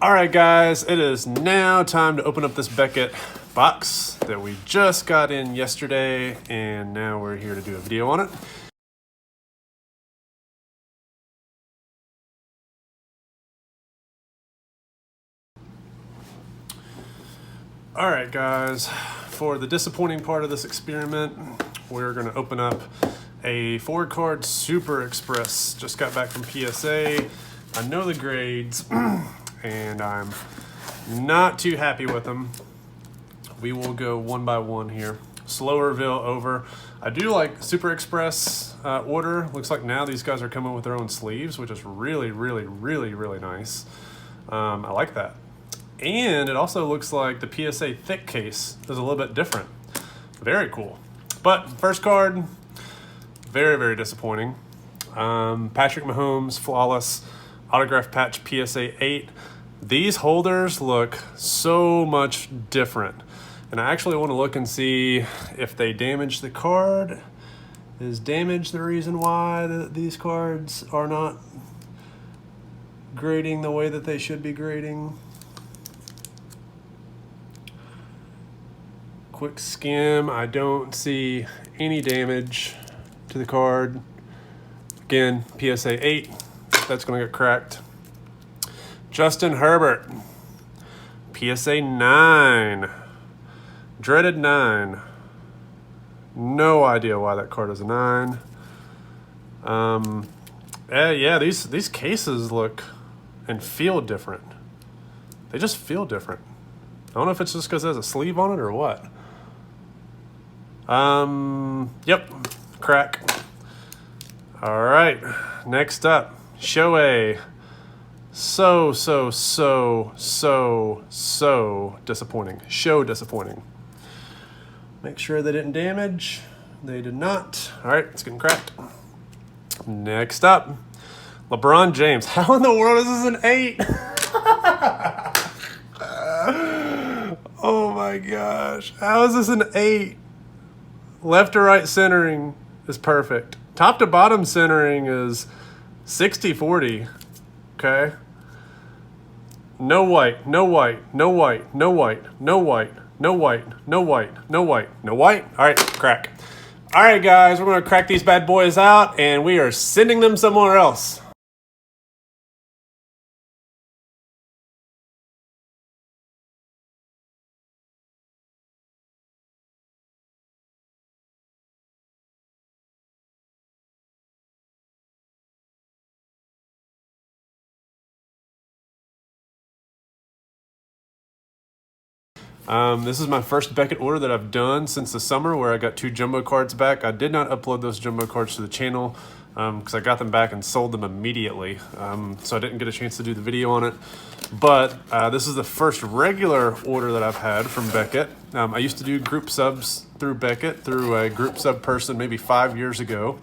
All right, guys, it is now time to open up this Beckett box that we just got in yesterday, and now we're here to do a video on it. All right, guys, for the disappointing part of this experiment, we're going to open up a 4-card Super Express. Just got back from PSA. I know the grades, and I'm not too happy with them. We will go one by one here. Slow reveal over. I do like Super Express order. Looks like now these guys are coming with their own sleeves, which is really, really, really, really nice. I like that. And it also looks like the PSA thick case is a little bit different. Very cool. But first card, very, very disappointing. Patrick Mahomes, flawless, autograph patch PSA 8. These holders look so much different. And I actually want to look and see if they damaged the card. Is damage the reason why these cards are not grading the way that they should be grading? Quick skim, I don't see any damage to the card. Again, PSA 8, that's gonna get cracked. Justin Herbert, PSA 9, dreaded 9. No idea why that card is a 9. Yeah, these cases look and feel different. They just feel different. I don't know if it's just because it has a sleeve on it or what. Yep, crack. All right, next up, Shohei. So disappointing. Disappointing. Make sure they didn't damage. They did not. All right, it's getting cracked. Next up, LeBron James. How in the world is this an 8? Oh my gosh. How is this an 8? Left to right centering is perfect. Top to bottom centering is 60-40. Okay. No white, no white, no white, no white, no white, no white, no white, no white, no white. All right, crack. All right, guys, we're going to crack these bad boys out, and we are sending them somewhere else. This is my first Beckett order that I've done since the summer, where I got 2 jumbo cards back. I did not upload those jumbo cards to the channel because I got them back and sold them immediately. So I didn't get a chance to do the video on it. But this is the first regular order that I've had from Beckett. I used to do group subs through Beckett, through a group sub person maybe 5 years ago.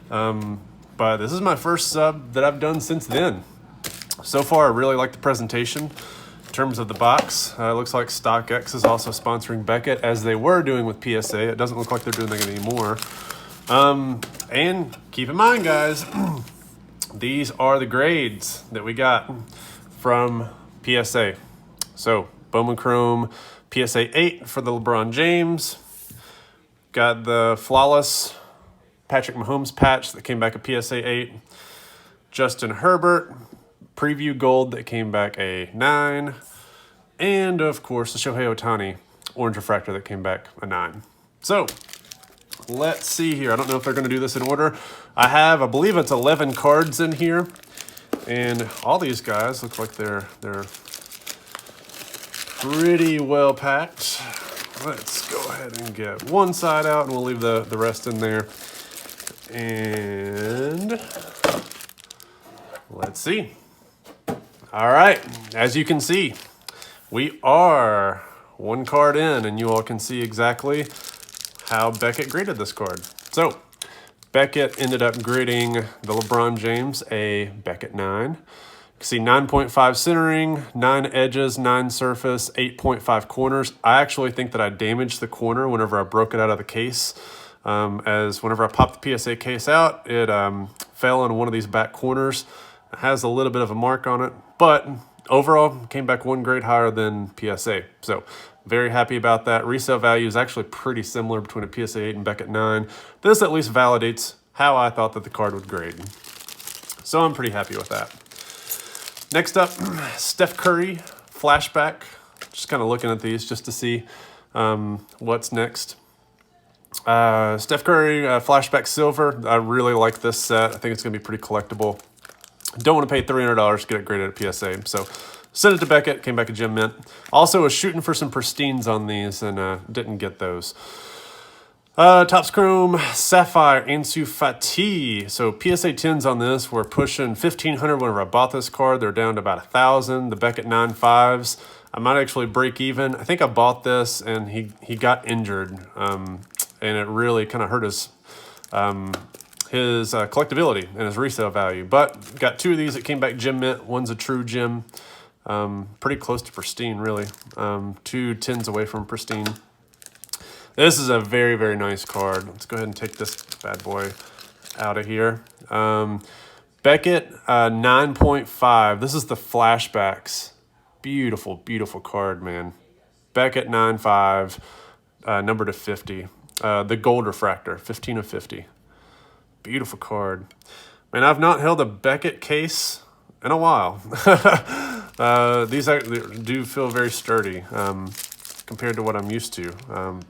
But this is my first sub that I've done since then. So far, I really like the presentation. In terms of the box, it looks like StockX is also sponsoring Beckett, as they were doing with PSA. It doesn't look like they're doing that anymore. And keep in mind, guys, these are the grades that we got from PSA. So Bowman Chrome PSA 8 for the LeBron James. Got the flawless Patrick Mahomes patch that came back a PSA 8. Justin Herbert preview gold that came back a 9. And of course the Shohei Ohtani orange refractor that came back a 9. So let's see here. I don't know if they're going to do this in order. I believe it's 11 cards in here, and all these guys look like they're pretty well packed. Let's go ahead and get one side out, and we'll leave the rest in there. And let's see. All right, as you can see, we are 1 card in, and you all can see exactly how Beckett graded this card. So Beckett ended up grading the LeBron James a Beckett 9. You can see 9.5 centering, 9 edges, 9 surface, 8.5 corners. I actually think that I damaged the corner whenever I broke it out of the case. As whenever I popped the PSA case out, it fell in one of these back corners. It has a little bit of a mark on it, but overall, came back 1 grade higher than PSA. So very happy about that. Resale value is actually pretty similar between a PSA 8 and Beckett 9. This at least validates how I thought that the card would grade. So I'm pretty happy with that. Next up, Steph Curry flashback. Just kind of looking at these just to see what's next. Steph Curry flashback silver. I really like this set. I think it's going to be pretty collectible. Don't want to pay $300 to get it graded at PSA. So sent it to Beckett, came back a gem mint. Also was shooting for some pristines on these and didn't get those. Topps Chrome Sapphire Ansu Fati. So PSA 10s on this were pushing 1,500 whenever I bought this card. They're down to about 1,000. The Beckett 9.5s. I might actually break even. I think I bought this and he got injured, and it really kind of hurt his collectability and his resale value. But got 2 of these that came back gem mint. One's a true gem, pretty close to pristine, really. 2 10s away from pristine. This is a very, very nice card. Let's go ahead and take this bad boy out of here. Beckett 9.5. This is the flashbacks. Beautiful, beautiful card, man. Beckett 9.5, number to 50. The gold refractor, 15 of 50. Beautiful card. Man, I've not held a Beckett case in a while. These do feel very sturdy compared to what I'm used to.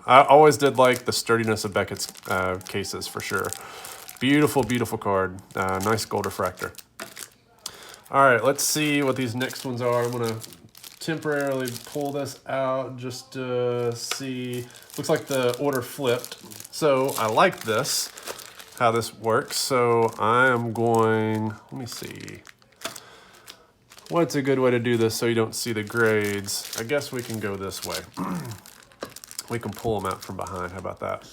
I always did like the sturdiness of Beckett's cases for sure. Beautiful, beautiful card. Nice gold refractor. All right, let's see what these next ones are. I'm going to temporarily pull this out just to see. Looks like the order flipped. So I like this, how this works. So I am going, let me see. What's a good way to do this so you don't see the grades? I guess we can go this way. We can pull them out from behind. How about that?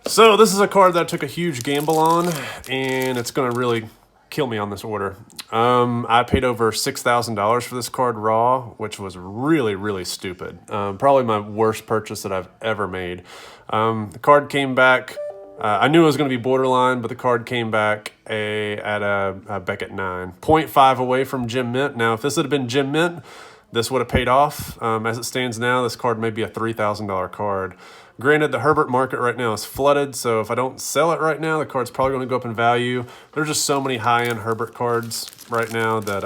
So this is a card that I took a huge gamble on, and it's going to really kill me on this order. I paid over $6,000 for this card raw, which was really, really stupid. Probably my worst purchase that I've ever made. The card came back. I knew it was going to be borderline, but the card came back at a Beckett 9. 0.5 away from gem mint. Now, if this had been gem mint, this would have paid off. As it stands now, this card may be a $3,000 card. Granted, the Herbert market right now is flooded, so if I don't sell it right now, the card's probably going to go up in value. There's just so many high-end Herbert cards right now that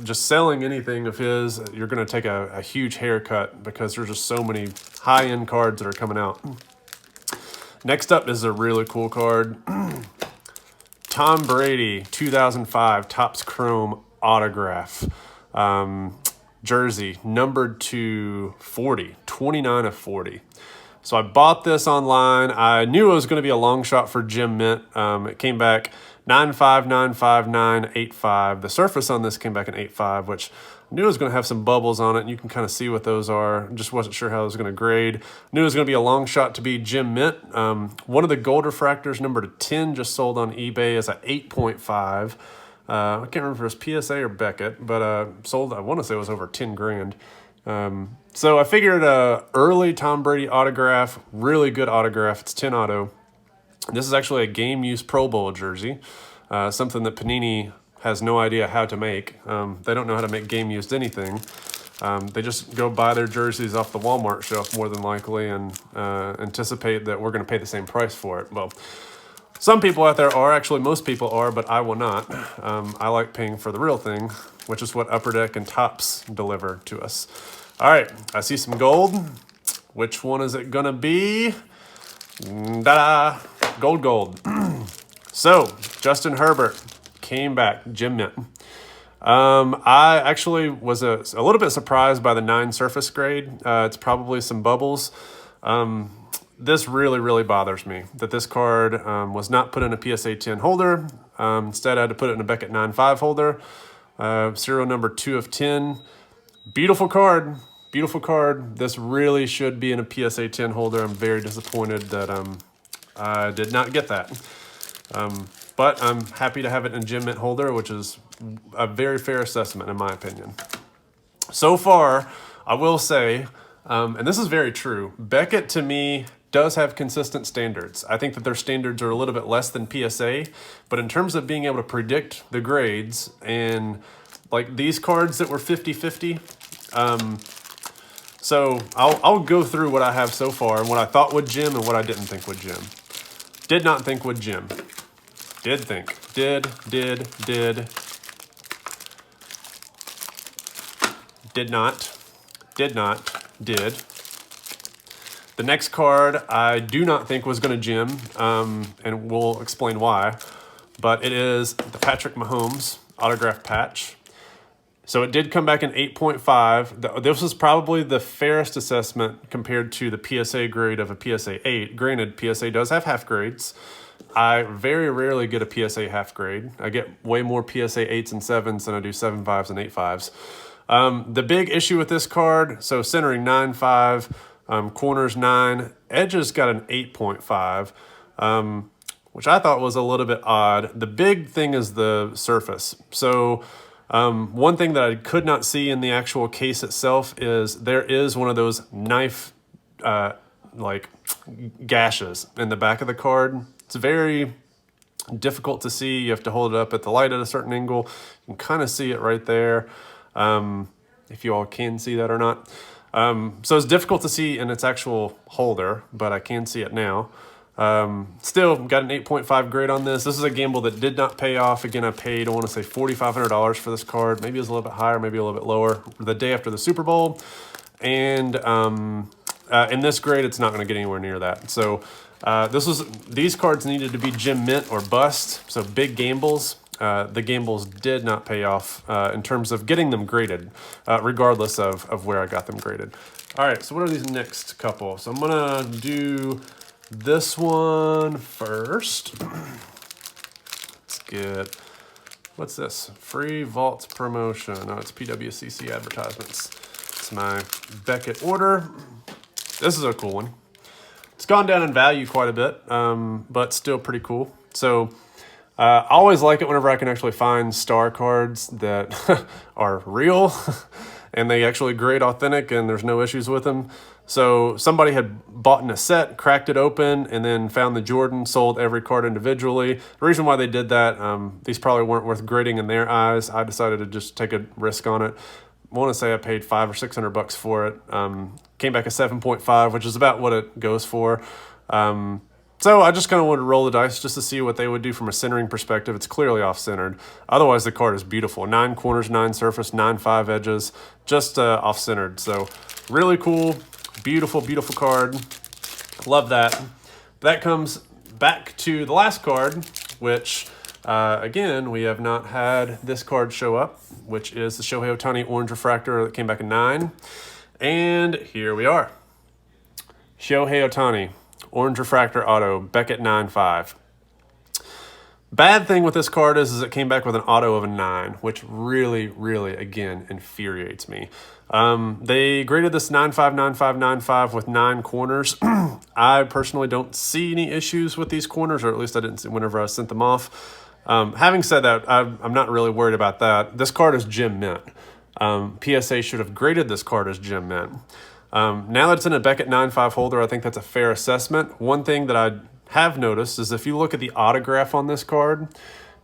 just selling anything of his, you're going to take a huge haircut because there's just so many high-end cards that are coming out. Next up is a really cool card. Tom Brady, 2005, Topps Chrome autograph. Jersey, numbered to 40, 29 of 40. So I bought this online. I knew it was going to be a long shot for gem mint. It came back 9.5, 9.5, 9.85. The surface on this came back an 8.5, which I knew it was going to have some bubbles on it, and you can kind of see what those are. Just wasn't sure how it was going to grade. Knew it was going to be a long shot to be gem mint. One of the gold refractors, number to 10, just sold on eBay as an 8.5. I can't remember if it was PSA or Beckett, but sold, I want to say it was over 10 grand. So I figured early Tom Brady autograph, really good autograph. It's 10 auto. This is actually a game use Pro Bowl jersey, something that Panini has no idea how to make. They don't know how to make game used anything. They just go buy their jerseys off the Walmart shelf more than likely and anticipate that we're going to pay the same price for it. Well, some people out there are, actually most people are, but I will not. I like paying for the real thing, which is what Upper Deck and Topps deliver to us. All right, I see some gold. Which one is it gonna be? Da-da! Gold. So, Justin Herbert came back, gem mint. I actually was a little bit surprised by the 9 surface grade. It's probably some bubbles. This really, really bothers me that this card was not put in a PSA 10 holder. Instead, I had to put it in a Beckett 9.5 holder. Serial number 2 of 10. Beautiful card. Beautiful card. This really should be in a PSA 10 holder. I'm very disappointed that I did not get that. But I'm happy to have it in a gem mint holder, which is a very fair assessment in my opinion. So far, I will say, and this is very true, Beckett to me does have consistent standards. I think that their standards are a little bit less than PSA, but in terms of being able to predict the grades and like these cards that were 50-50. So I'll go through what I have so far and what I thought would gem and what I didn't think would gem. Did not think would gem. Did think. Did. Did not. Did not. Did. The next card I do not think was going to gem, and we'll explain why. But it is the Patrick Mahomes autograph patch. So it did come back in 8.5. This was probably the fairest assessment compared to the PSA grade of a PSA 8. Granted, PSA does have half grades. I very rarely get a PSA half grade. I get way more PSA 8s and 7s than I do 7.5s and 8.5s. The big issue with this card, so centering 9.5, corners 9, edges got an 8.5, which I thought was a little bit odd. The big thing is the surface. So one thing that I could not see in the actual case itself is there is one of those knife like gashes in the back of the card. It's very difficult to see. You have to hold it up at the light at a certain angle. You can kind of see it right there, if you all can see that or not. So it's difficult to see in its actual holder, but I can see it now. Still got an 8.5 grade on this. This is a gamble that did not pay off. Again, I paid, I want to say $4,500 for this card. Maybe it was a little bit higher, maybe a little bit lower, the day after the Super Bowl. And in this grade, it's not going to get anywhere near that. So these cards needed to be gem mint or bust. So big gambles. The gambles did not pay off in terms of getting them graded, regardless of where I got them graded. All right, so what are these next couple? So I'm going to do this one first. Let's get, what's this? Free vault promotion. Oh, it's PWCC advertisements. It's my Beckett order. This is a cool one. It's gone down in value quite a bit, but still pretty cool. So I always like it whenever I can actually find star cards that are real and they actually grade authentic and there's no issues with them. So somebody had bought in a set, cracked it open, and then found the Jordan, sold every card individually. The reason why they did that, these probably weren't worth grading in their eyes. I decided to just take a risk on it. I want to say I paid $500 or $600 for it. Came back a 7.5, which is about what it goes for. So I just kind of wanted to roll the dice just to see what they would do from a centering perspective. It's clearly off-centered. Otherwise, the card is beautiful. 9 corners, 9 surface, 9.5 edges, just off-centered. So really cool, beautiful, beautiful card. Love that. That comes back to the last card, which, again, we have not had this card show up, which is the Shohei Ohtani Orange Refractor that came back in 9. And here we are. Shohei Ohtani. Orange Refractor Auto, Beckett 9.5. Bad thing with this card is it came back with an auto of a 9, which really, really, again, infuriates me. They graded this 9.5, 9.5, 9.5 with 9 corners. I personally don't see any issues with these corners, or at least I didn't see whenever I sent them off. Having said that, I'm not really worried about that. This card is gem mint. PSA should have graded this card as gem mint. Now that it's in a Beckett 9.5 holder, I think that's a fair assessment. One thing that I have noticed is if you look at the autograph on this card,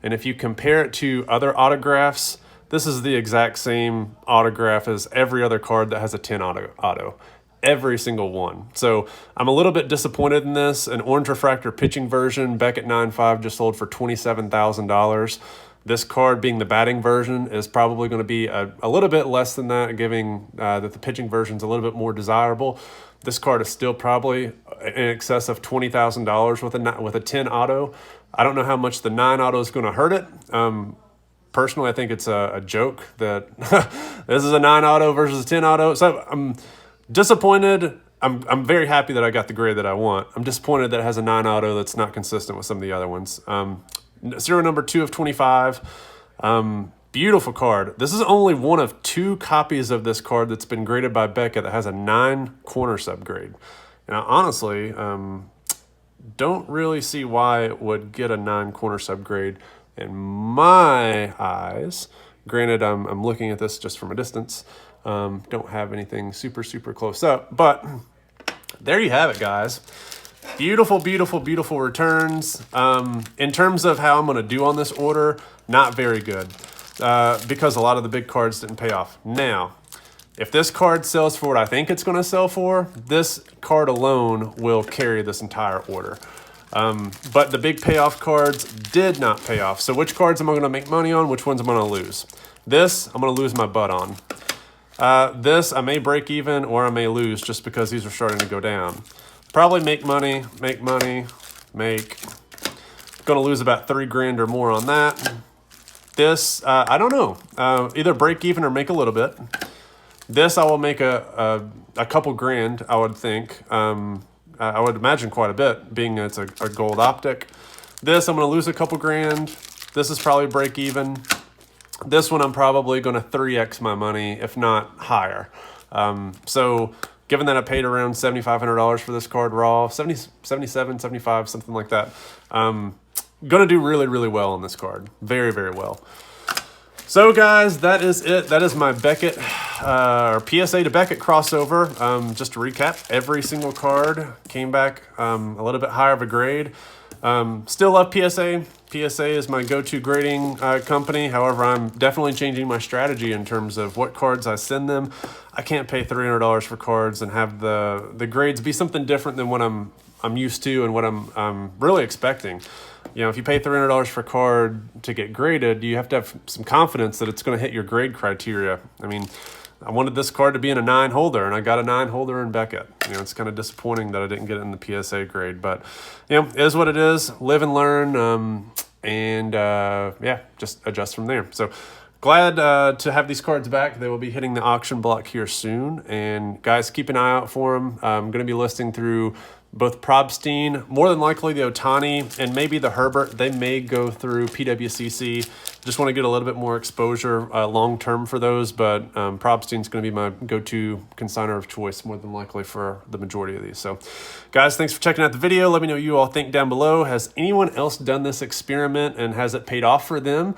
and if you compare it to other autographs, this is the exact same autograph as every other card that has a 10 auto. Every single one. So I'm a little bit disappointed in this. An Orange Refractor pitching version, Beckett 9.5 just sold for $27,000. This card, being the batting version, is probably going to be a little bit less than that, giving that the pitching version is a little bit more desirable. This card is still probably in excess of $20,000 with a 10 auto. I don't know how much the 9 auto is going to hurt it. Personally, I think it's a joke that this is a 9 auto versus a 10 auto. So I'm disappointed. I'm very happy that I got the grade that I want. I'm disappointed that it has a 9 auto that's not consistent with some of the other ones. Serial number 2 of 25. Beautiful card. This is only one of 2 copies of this card that's been graded by Beckett that has a 9 corner subgrade. And I honestly don't really see why it would get a 9 corner subgrade in my eyes. Granted, I'm looking at this just from a distance. Don't have anything super, super close up. But there you have it, guys. Beautiful, beautiful, beautiful returns. In terms of how I'm going to do on this order, not very good. because a lot of the big cards didn't pay off. Now, if this card sells for what I think it's going to sell for, this card alone will carry this entire order. But the big payoff cards did not pay off. So which cards am I going to make money on? Which ones am I going to lose? This, I'm going to lose my butt on. This, I may break even or I may lose just because these are starting to go down. Probably make money. Going to lose about $3 grand or more on that. This, I don't know. Either break even or make a little bit. This, I will make a couple grand, I would think. I would imagine quite a bit, being it's a gold optic. This, I'm going to lose a couple grand. This is probably break even. This one, I'm probably going to 3x my money, if not higher. So given that I paid around $7,500 for this card raw, 77, 75, something like that, going to do really, really well on this card. Very, very well. So guys, that is it. That is my Beckett, or PSA to Beckett crossover. Just to recap, every single card came back a little bit higher of a grade. Still love PSA. PSA is my go-to grading company. However, I'm definitely changing my strategy in terms of what cards I send them. I can't pay $300 for cards and have the grades be something different than what I'm used to and what I'm really expecting. You know, if you pay $300 for a card to get graded, you have to have some confidence that it's going to hit your grade criteria. I mean, I wanted this card to be in a 9 holder, and I got a 9 holder in Beckett. You know, it's kind of disappointing that I didn't get it in the PSA grade, but you know, it is what it is. Live and learn, yeah, just adjust from there. So glad to have these cards back. They will be hitting the auction block here soon, and guys, keep an eye out for them. I'm going to be listing through both Probstein, more than likely the Otani, and maybe the Herbert. They may go through PWCC. Just want to get a little bit more exposure long-term for those, but Probstein's going to be my go-to consignor of choice more than likely for the majority of these. So guys, thanks for checking out the video. Let me know what you all think down below. Has anyone else done this experiment and has it paid off for them?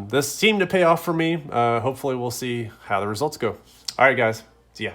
This seemed to pay off for me. Hopefully we'll see how the results go. All right, guys. See ya.